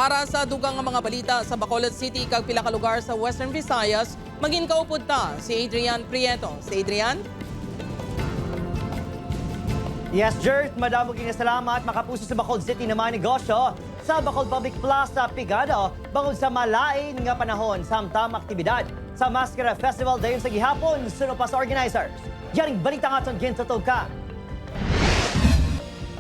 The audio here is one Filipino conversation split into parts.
Para sa dugang nga mga balita sa Bacolod City kag pila ka lugar sa Western Visayas, maging kaupod ta si Adrian Prieto. Si Adrian? Yes, Jert, madamo king salamat makapuso sa Bacolod City na mga negosyo sa Bacolod Public Plaza, Pigado, bangod sa malain nga panahon samtang aktibidad sa Mascara Festival dayon sa gihapon suno pa sa organizers. Yaring balita nga sa gintatog ka.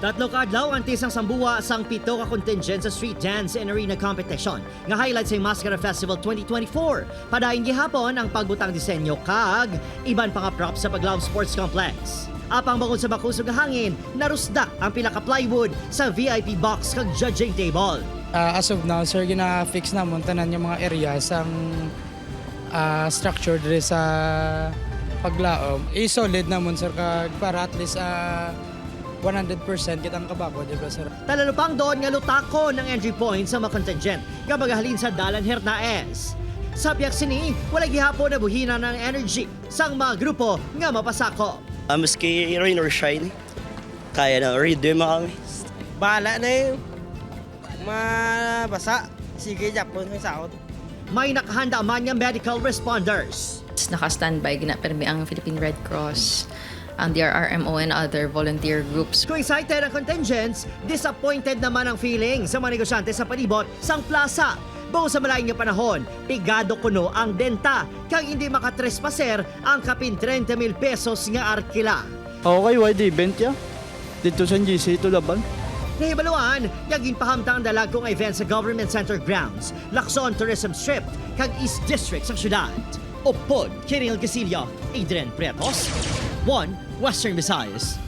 Tatlo ka adlaw ang tisang sambuwa sang pito ka contingent sa street dance and arena competition nga highlight sa Mascara Festival 2024. Padayon gihapon ang pagbutang disenyo kag iban pa nga props sa Paglaw Sports Complex. Apang bangod sa makusog nga hangin, narusdak ang pila ka plywood sa VIP box kag judging table. As of now, sir, gina-fix na tanan yung mga areas ang structure diri sa paglaom. Solid namon sir kag para at least 100% kitang kabako, di ba sir? Talalupang doon nga lutako ng entry point sa mga contingent nga magahalin sa Dalan Hernaez. Sa biyak sini, wala gihapon na buhina ng energy sang mga grupo nga mapasako. Maski rain or shine, kaya na rhythm kami. Bahala na yun. Mabasa. Sige, Japon may sakot. May nakahanda man nga medical responders. Naka-standby ginapermi ang Philippine Red Cross, ang DRRMO and other volunteer groups. Kung excited ang contingents, disappointed naman ang feeling sa mga negosyante sa palibot sang plaza. Buong sa malaking nga panahon, pigado kuno ang denta kang hindi makatrespaser ang kapin 30,000 pesos nga arkila. Okay, wide event ya. Dito sa GC ito laban. Nahibaluan, yaging pahamtang dalag kong event sa Government Center Grounds, Lacson Tourism Strip, kag East District sa syudad. Upod, Kiril Gasilio, Adrian Pretos, 1 Western Visayas.